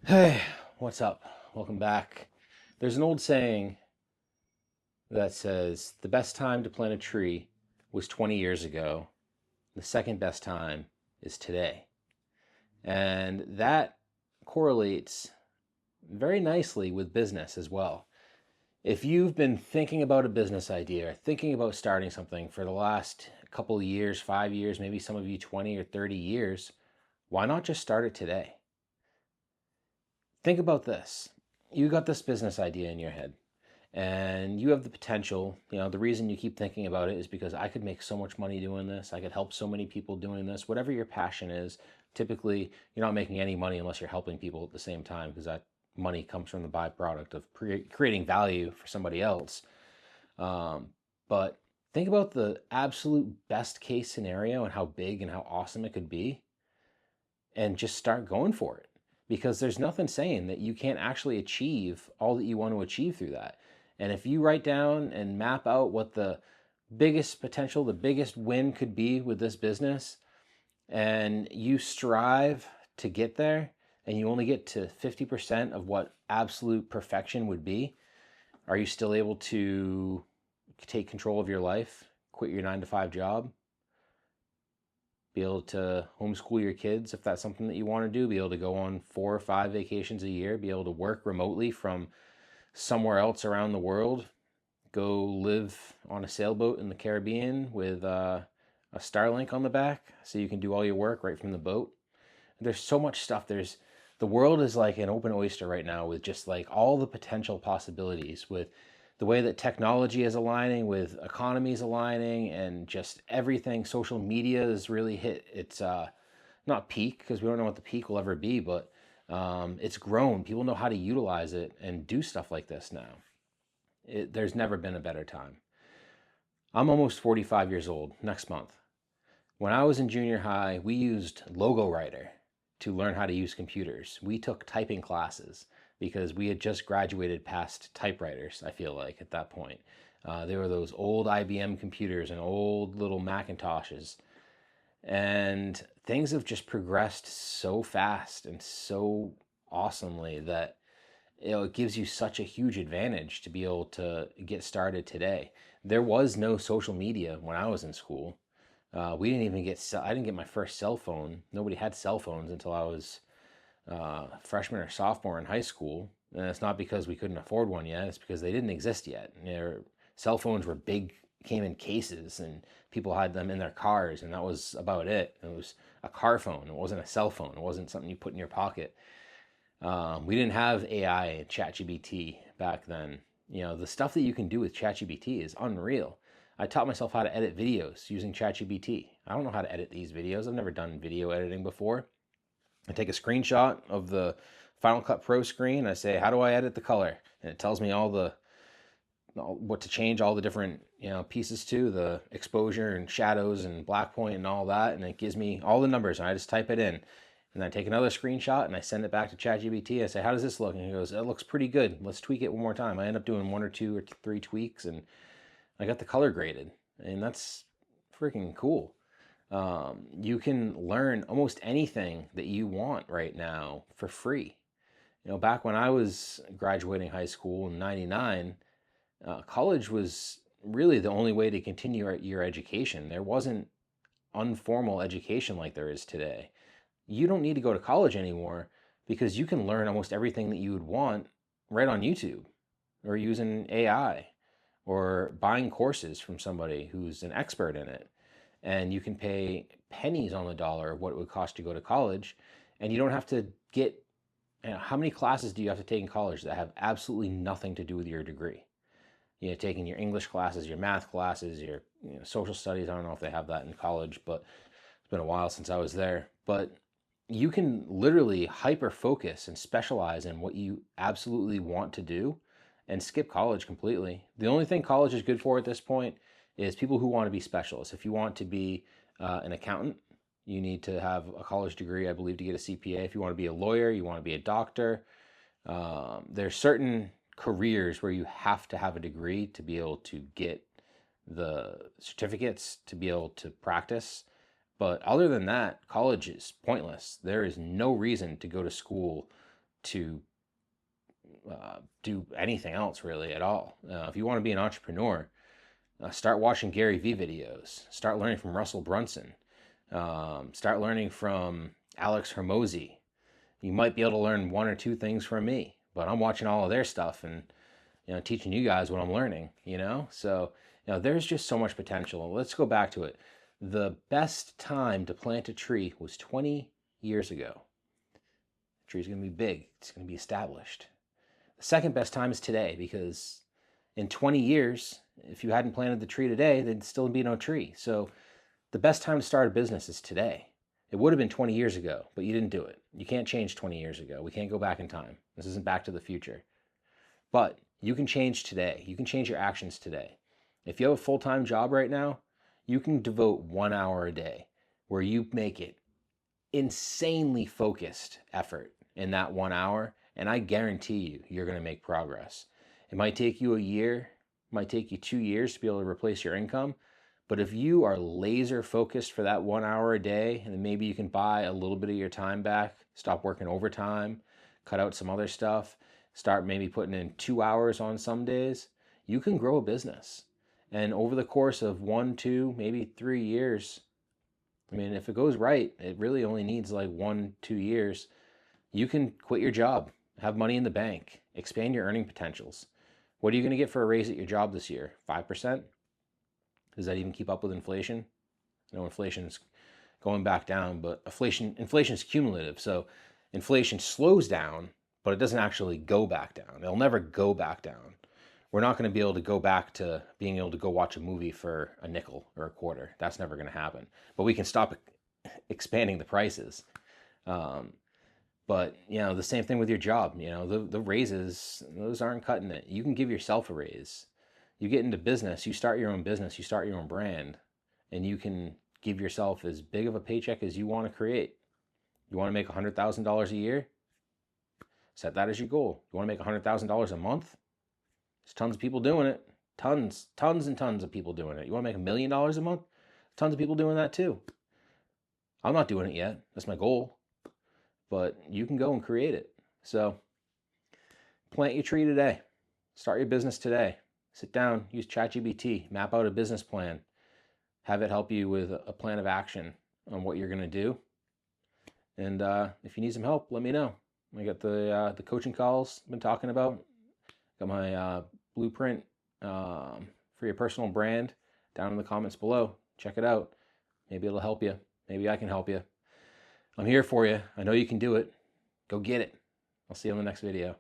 Hey, what's up? Welcome back. There's an old saying that says the best time to plant a tree was 20 years ago. The second best time is today. And that correlates very nicely with business as well. If you've been thinking about a business idea or thinking about starting something for the last couple of years, 5 years, maybe some of you 20 or 30 years, why not just start it today? Think about this. You got this business idea in your head and you have the potential. The reason you keep thinking about it is because I could make so much money doing this. I could help so many people doing this. Whatever your passion is, typically you're not making any money unless you're helping people at the same time, because that money comes from the byproduct of creating value for somebody else. um, but think about the absolute best case scenario and how big and how awesome it could be, and just start going for it, because there's nothing saying that you can't actually achieve all that you want to achieve through that. And if you write down and map out what the biggest potential, the biggest win could be with this business, and you strive to get there, and you only get to 50% of what absolute perfection would be, are you still able to take control of your life, quit your 9 to 5 job, be able to homeschool your kids if that's something that you want to do, be able to go on 4 or 5 vacations a year, be able to work remotely from somewhere else around the world, go live on a sailboat in the Caribbean with a Starlink on the back so you can do all your work right from the boat. There's so much stuff. The world is like an open oyster right now with just like all the potential possibilities, with the way that technology is aligning, with economies aligning, and just everything. Social media has really hit its not peak, because we don't know what the peak will ever be, but it's grown. People know how to utilize it and do stuff like this now. There's never been a better time. I'm almost 45 years old next month. When I was in junior high, we used Logo Writer to learn how to use computers. We took typing classes because we had just graduated past typewriters, I feel like, at that point. There were those old IBM computers and old little Macintoshes. And things have just progressed so fast and so awesomely that it gives you such a huge advantage to be able to get started today. There was no social media when I was in school. We didn't even I didn't get my first cell phone. Nobody had cell phones until I was freshman or sophomore in high school. And it's not because we couldn't afford one yet. It's because they didn't exist yet. Cell phones were big, came in cases, and people had them in their cars, and that was about it. It was a car phone. It wasn't a cell phone. It wasn't something you put in your pocket. We didn't have AI and ChatGPT back then. The stuff that you can do with ChatGPT is unreal. I taught myself how to edit videos using ChatGPT. I don't know how to edit these videos. I've never done video editing before. I take a screenshot of the Final Cut Pro screen. I say, how do I edit the color? And it tells me what to change all the different pieces to, the exposure and shadows and black point and all that. And it gives me all the numbers, and I just type it in. And then I take another screenshot and I send it back to ChatGPT. I say, how does this look? And he goes, it looks pretty good. Let's tweak it one more time. I end up doing 1 or 2 or 3 tweaks, and I got the color graded. And that's freaking cool. You can learn almost anything that you want right now for free. Back when I was graduating high school in '99, college was really the only way to continue your education. There wasn't unformal education like there is today. You don't need to go to college anymore, because you can learn almost everything that you would want right on YouTube, or using AI, or buying courses from somebody who's an expert in it. And you can pay pennies on the dollar of what it would cost to go to college, and you don't have to get, how many classes do you have to take in college that have absolutely nothing to do with your degree? Taking your English classes, your math classes, your social studies. I don't know if they have that in college, but it's been a while since I was there. But you can literally hyper focus and specialize in what you absolutely want to do and skip college completely. The only thing college is good for at this point is people who want to be specialists. If you want to be an accountant, you need to have a college degree, I believe, to get a CPA. If you want to be a lawyer, you want to be a doctor. There's certain careers where you have to have a degree to be able to get the certificates to be able to practice. But other than that, college is pointless. There is no reason to go to school to do anything else really at all. If you want to be an entrepreneur, start watching Gary Vee videos. Start learning from Russell Brunson. Start learning from Alex Hormozy. You might be able to learn one or two things from me, but I'm watching all of their stuff and teaching you guys what I'm learning. So there's just so much potential. Let's go back to it. The best time to plant a tree was 20 years ago. The tree's going to be big. It's going to be established. The second best time is today, because in 20 years, if you hadn't planted the tree today, there'd still be no tree. So the best time to start a business is today. It would have been 20 years ago, but you didn't do it. You can't change 20 years ago. We can't go back in time. This isn't Back to the Future. But you can change today. You can change your actions today. If you have a full-time job right now, you can devote 1 hour a day where you make it insanely focused effort in that 1 hour, and I guarantee you're going to make progress. It might take you a year, it might take you 2 years to be able to replace your income, but if you are laser focused for that 1 hour a day, and then maybe you can buy a little bit of your time back, stop working overtime, cut out some other stuff, start maybe putting in 2 hours on some days, you can grow a business. And over the course of 1, 2, maybe 3 years, I mean, if it goes right, it really only needs like 1, 2 years. You can quit your job, have money in the bank, expand your earning potentials. What are you going to get for a raise at your job this year? 5%? Does that even keep up with inflation? I know inflation's going back down, but inflation is cumulative. So inflation slows down, but it doesn't actually go back down. It'll never go back down. We're not going to be able to go back to being able to go watch a movie for a nickel or a quarter. That's never going to happen. But we can stop expanding the prices. But the same thing with your job. The raises, those aren't cutting it. You can give yourself a raise. You get into business, you start your own business, you start your own brand, and you can give yourself as big of a paycheck as you want to create. You want to make $100,000 a year? Set that as your goal. You want to make $100,000 a month? There's tons of people doing it. Tons and tons of people doing it. You want to make $1 million a month? Tons of people doing that too. I'm not doing it yet. That's my goal. But you can go and create it. So plant your tree today. Start your business today. Sit down, use ChatGPT, map out a business plan, have it help you with a plan of action on what you're going to do. And if you need some help, let me know. I got the coaching calls I've been talking about. Got my blueprint for your personal brand down in the comments below. Check it out. Maybe it'll help you. Maybe I can help you. I'm here for you. I know you can do it. Go get it. I'll see you on the next video.